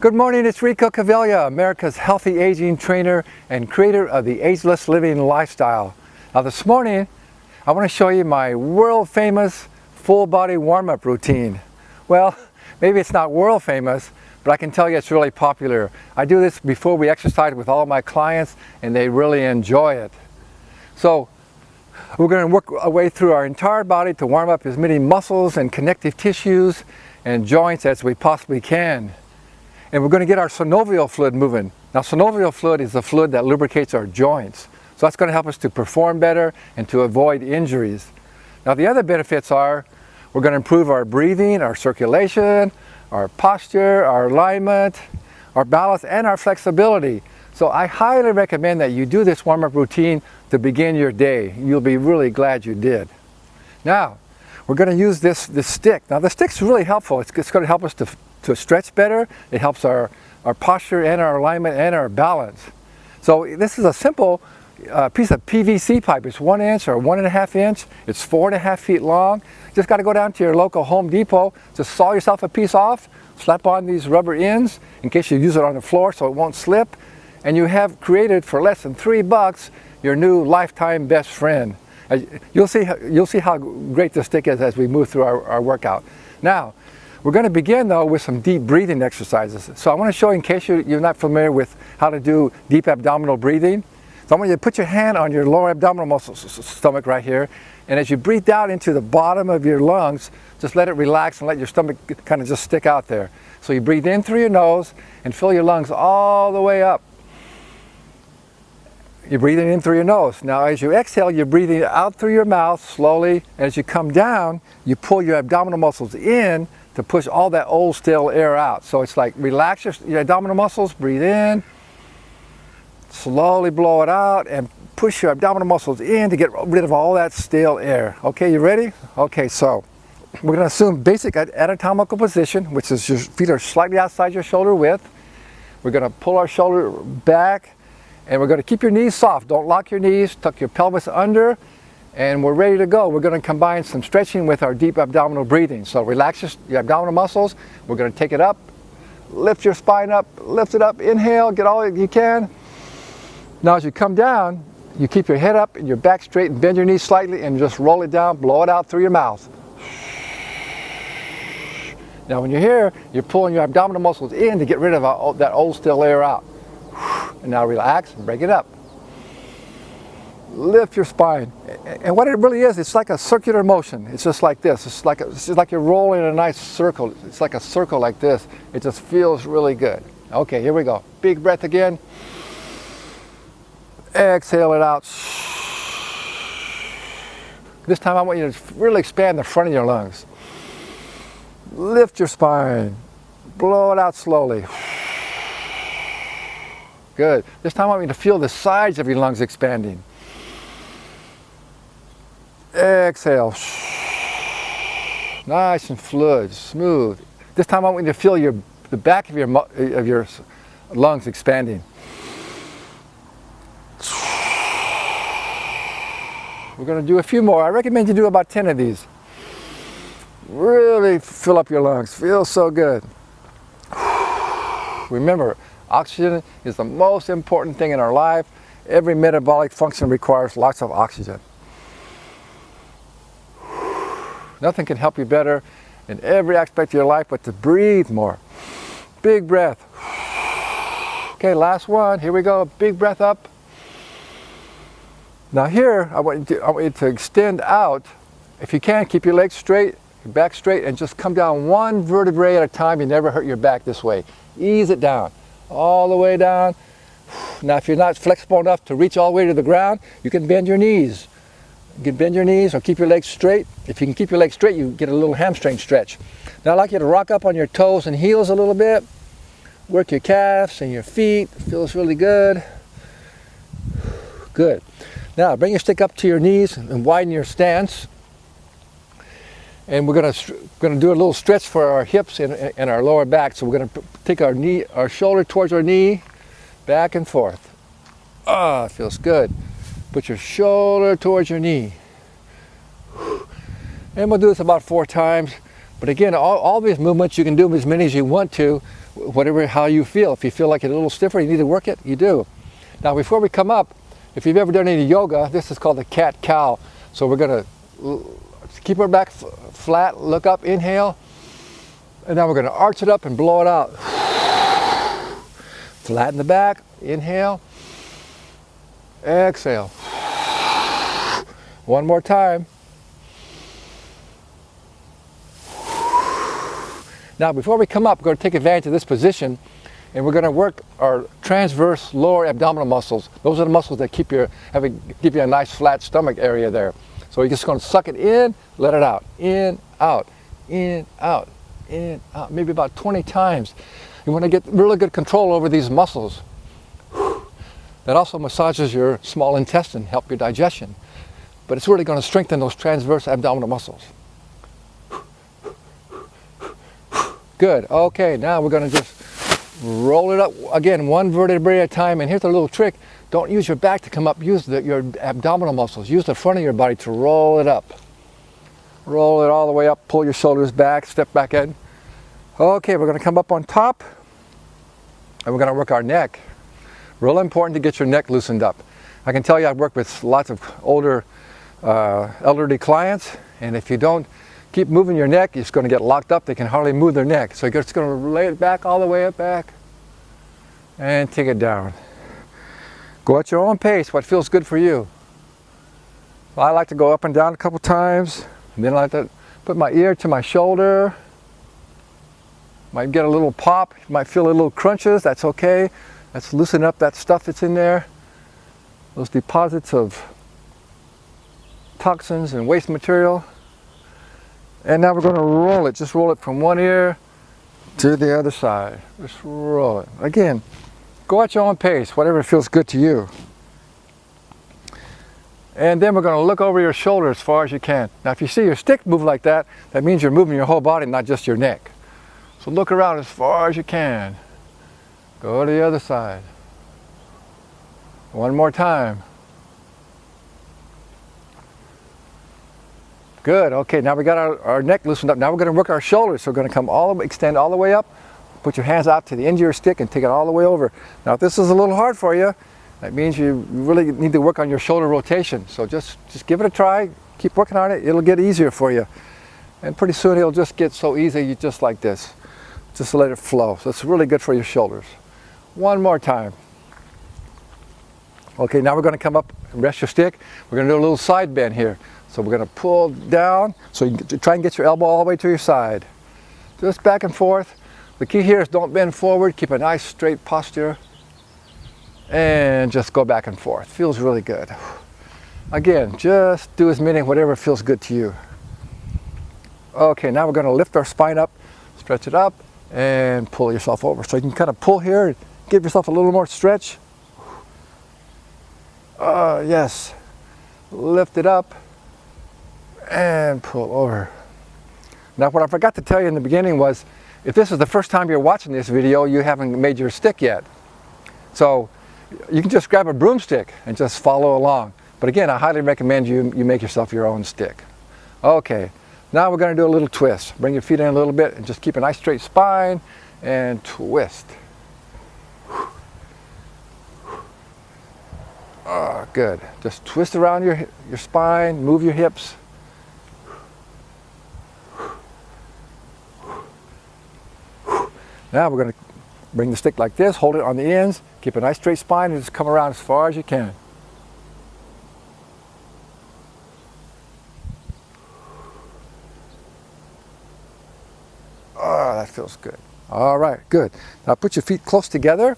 Good morning, it's Rico Caviglia, America's healthy aging trainer and creator of the ageless living lifestyle. Now this morning, I want to show you my world famous full body warm-up routine. Well, maybe it's not world famous, but I can tell you it's really popular. I do this before we exercise with all my clients and they really enjoy it. So we're going to work our way through our entire body to warm up as many muscles and connective tissues and joints as we possibly can. And we're going to get our synovial fluid moving. Now synovial fluid is the fluid that lubricates our joints. So that's going to help us to perform better and to avoid injuries. Now the other benefits are we're going to improve our breathing, our circulation, our posture, our alignment, our balance, and our flexibility. So I highly recommend that you do this warm-up routine to begin your day. You'll be really glad you did. Now, we're going to use this stick. Now the stick's really helpful. It's going to help us to stretch better. It helps our posture and our alignment and our balance. So this is a simple piece of PVC pipe. It's 1 inch or 1.5 inch. It's 4.5 feet long. Just got to go down to your local Home Depot, just saw yourself a piece off, slap on these rubber ends in case you use it on the floor so it won't slip, and you have created for less than $3 your new lifetime best friend. You'll see how great this stick is as we move through our workout. Now, we're going to begin though with some deep breathing exercises. So I want to show you, in case you're not familiar with how to do deep abdominal breathing. So I want you to put your hand on your lower abdominal muscle, stomach right here, and as you breathe down into the bottom of your lungs, just let it relax and let your stomach kind of just stick out there. So you breathe in through your nose and fill your lungs all the way up. You're breathing in through your nose. Now as you exhale, you're breathing out through your mouth slowly. As you come down, you pull your abdominal muscles in to push all that old stale air out. So it's like relax your abdominal muscles, breathe in, slowly blow it out, and push your abdominal muscles in to get rid of all that stale air. Okay, you ready? Okay, so we're going to assume basic anatomical position, which is your feet are slightly outside your shoulder width. We're going to pull our shoulder back, and we're going to keep your knees soft. Don't lock your knees, tuck your pelvis under, and we're ready to go. We're going to combine some stretching with our deep abdominal breathing. So relax your abdominal muscles. We're going to take it up, lift your spine up, lift it up, inhale, get all you can. Now as you come down, you keep your head up and your back straight and bend your knees slightly and just roll it down, blow it out through your mouth. Now when you're here, you're pulling your abdominal muscles in to get rid of that old stale air out. And now relax and break it up. Lift your spine, and what it really is, it's like a circular motion. It's just like this. It's just like you're rolling a nice circle. It's like a circle like this. It just feels really good. Okay, here we go. Big breath again. Exhale it out. This time I want you to really expand the front of your lungs. Lift your spine. Blow it out slowly. Good. This time I want you to feel the sides of your lungs expanding. Exhale. Nice and fluid, smooth. This time I want you to feel the back of your lungs expanding. We're going to do a few more. I recommend you do about 10 of these. Really fill up your lungs. Feels so good. Remember, oxygen is the most important thing in our life. Every metabolic function requires lots of oxygen. Nothing can help you better in every aspect of your life but to breathe more. Big breath. Okay, last one. Here we go. Big breath up. Now here, I want you to extend out. If you can, keep your legs straight, your back straight, and just come down one vertebrae at a time. You never hurt your back this way. Ease it down, all the way down. Now if you're not flexible enough to reach all the way to the ground, you can bend your knees. You can bend your knees or keep your legs straight. If you can keep your legs straight, you get a little hamstring stretch. Now I'd like you to rock up on your toes and heels a little bit. Work your calves and your feet. It feels really good. Good. Now bring your stick up to your knees and widen your stance. And we're going to do a little stretch for our hips and our lower back. So we're going to take our shoulder towards our knee, back and forth. Ah, it feels good. Put your shoulder towards your knee. And we'll do this about 4 times. But again, all these movements, you can do them as many as you want to, whatever, how you feel. If you feel like you're a little stiffer, you need to work it, you do. Now before we come up, if you've ever done any yoga, this is called the cat-cow. So we're gonna keep our back flat, look up, inhale, and now we're gonna arch it up and blow it out. Flatten the back, inhale, exhale. One more time. Now before we come up, we're going to take advantage of this position and we're going to work our transverse lower abdominal muscles. Those are the muscles that give you a nice flat stomach area there. So you're just going to suck it in, let it out. In, out, in, out, in, out. Maybe about 20 times. You want to get really good control over these muscles. That also massages your small intestine, help your digestion. But it's really going to strengthen those transverse abdominal muscles. Good. Okay, now we're going to just roll it up again, one vertebrae at a time. And here's a little trick. Don't use your back to come up. Use your abdominal muscles. Use the front of your body to roll it up. Roll it all the way up. Pull your shoulders back. Step back in. Okay, we're going to come up on top. And we're going to work our neck. Real important to get your neck loosened up. I can tell you I've worked with lots of older, elderly clients. And if you don't keep moving your neck, it's going to get locked up. They can hardly move their neck. So you're just going to lay it back all the way up back and take it down. Go at your own pace, what feels good for you. Well, I like to go up and down a couple times. And then I like to put my ear to my shoulder. Might get a little pop. You might feel a little crunches. That's okay. Let's loosen up that stuff that's in there. Those deposits of toxins and waste material. And now we're going to roll it. Just roll it from one ear to the other side. Just roll it. Again, go at your own pace, whatever feels good to you. And then we're going to look over your shoulder as far as you can. Now if you see your stick move like that, that means you're moving your whole body, not just your neck. So look around as far as you can. Go to the other side. One more time. Good. Okay, now we got our neck loosened up. Now we're going to work our shoulders. So we're going to come extend all the way up. Put your hands out to the end of your stick and take it all the way over. Now if this is a little hard for you, that means you really need to work on your shoulder rotation. So just give it a try. Keep working on it. It'll get easier for you. And pretty soon it'll just get so easy, just like this. Just let it flow. So it's really good for your shoulders. One more time. Okay, now we're going to come up and rest your stick. We're going to do a little side bend here. So we're going to pull down, so you can try and get your elbow all the way to your side. Just back and forth. The key here is don't bend forward, keep a nice straight posture, and just go back and forth. Feels really good. Again, just do as many, whatever feels good to you. Okay, now we're going to lift our spine up, stretch it up, and pull yourself over. So you can kind of pull here, and give yourself a little more stretch. Yes. Lift it up. And pull over. Now what I forgot to tell you in the beginning was, if this is the first time you're watching this video, you haven't made your stick yet. So you can just grab a broomstick and just follow along. But again, I highly recommend you make yourself your own stick. Okay, now we're going to do a little twist. Bring your feet in a little bit and just keep a nice straight spine and twist. Good. Just twist around your spine, move your hips. Now we're going to bring the stick like this, hold it on the ends, keep a nice straight spine, and just come around as far as you can. Oh, that feels good. All right, good. Now put your feet close together.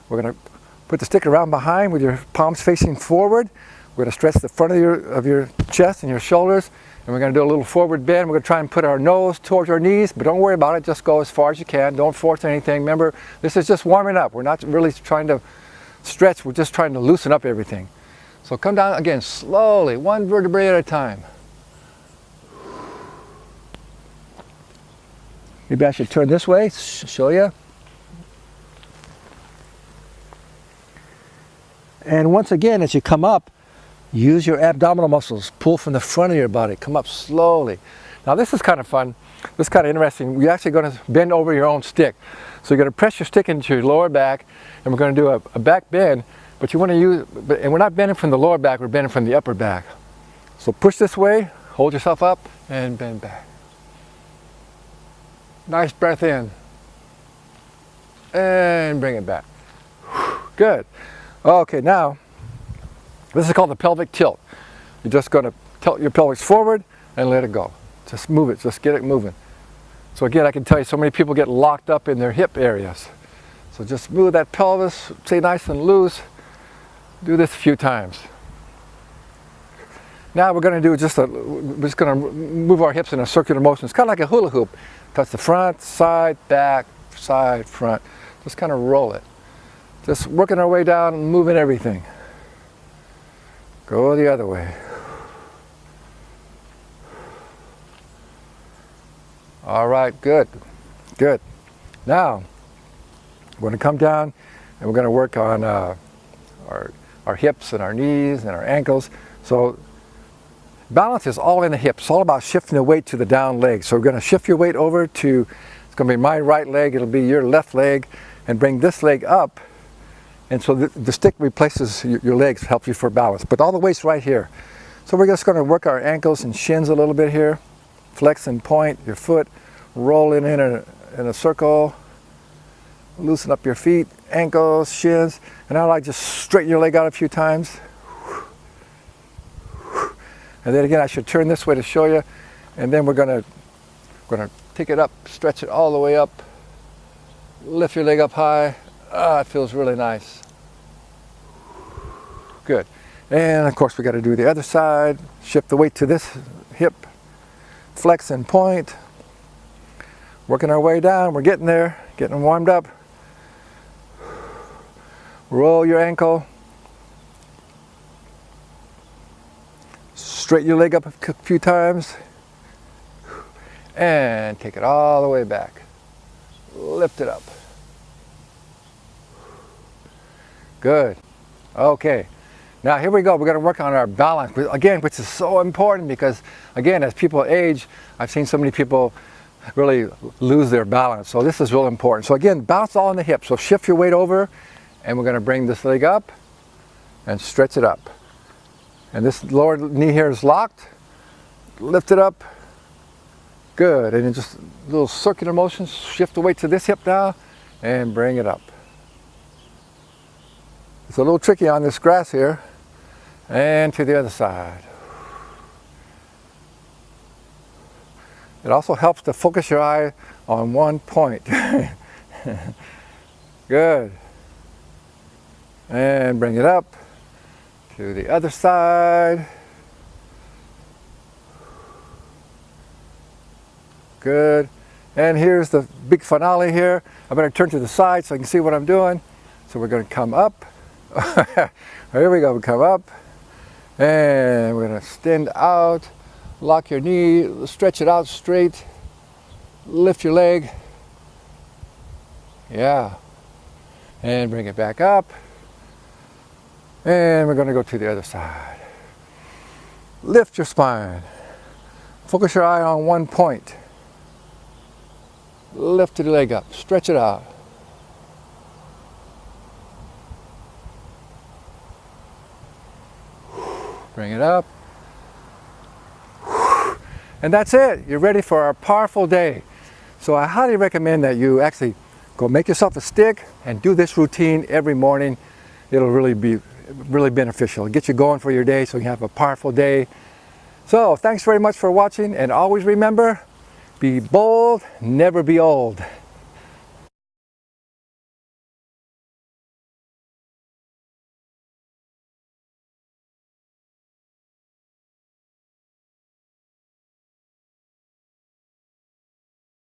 We're going to put the stick around behind with your palms facing forward. We're going to stretch the front of your chest and your shoulders. And we're going to do a little forward bend. We're going to try and put our nose towards our knees, but don't worry about it. Just go as far as you can. Don't force anything. Remember, this is just warming up. We're not really trying to stretch. We're just trying to loosen up everything. So come down again slowly, one vertebrae at a time. Maybe I should turn this way, show you. And once again, as you come up, use your abdominal muscles. Pull from the front of your body. Come up slowly. Now this is kind of fun. This is kind of interesting. You're actually going to bend over your own stick. So you're going to press your stick into your lower back, and we're going to do a back bend, but you want to use, and we're not bending from the lower back, we're bending from the upper back. So push this way, hold yourself up, and bend back. Nice breath in. And bring it back. Good. Okay, now, this is called the pelvic tilt. You're just going to tilt your pelvis forward and let it go. Just move it, just get it moving. So again, I can tell you so many people get locked up in their hip areas. So just move that pelvis, stay nice and loose. Do this a few times. Now we're going to do we're just going to move our hips in a circular motion. It's kind of like a hula hoop. Touch the front, side, back, side, front. Just kind of roll it. Just working our way down and moving everything. Go the other way. All right, good, good. Now, we're going to come down and we're going to work on our hips and our knees and our ankles. So balance is all in the hips. It's all about shifting the weight to the down leg. So we're going to shift your weight over to, it's going to be my right leg, it'll be your left leg, and bring this leg up. And so the stick replaces your legs, helps you for balance. But all the weight's right here. So we're just going to work our ankles and shins a little bit here. Flex and point your foot, roll it in a circle. Loosen up your feet, ankles, shins, and now I just straighten your leg out a few times. And then again, I should turn this way to show you. And then we're gonna take it up, stretch it all the way up. Lift your leg up high. Ah, it feels really nice. Good. And of course, we got to do the other side. Shift the weight to this hip. Flex and point. Working our way down. We're getting there. Getting warmed up. Roll your ankle. Straighten your leg up a few times. And take it all the way back. Lift it up. Good. Okay. Now here we go. We're going to work on our balance. Again, which is so important because, again, as people age, I've seen so many people really lose their balance. So this is real important. So again, balance all in the hips. So shift your weight over, and we're going to bring this leg up and stretch it up. And this lower knee here is locked. Lift it up. Good. And then just little circular motions. Shift the weight to this hip now and bring it up. It's a little tricky on this grass here. And to the other side. It also helps to focus your eye on one point. Good. And bring it up to the other side. Good. And here's the big finale here. I better turn to the side so I can see what I'm doing. So we're going to come up. Here we go. We come up. And we're going to extend out. Lock your knee. Stretch it out straight. Lift your leg. Yeah. And bring it back up. And we're going to go to the other side. Lift your spine. Focus your eye on one point. Lift the leg up. Stretch it out. Bring it up. And that's it. You're ready for our powerful day. So I highly recommend that you actually go make yourself a stick and do this routine every morning. It'll really be really beneficial. Get you going for your day so you have a powerful day. So thanks very much for watching, and always remember, be bold, never be old.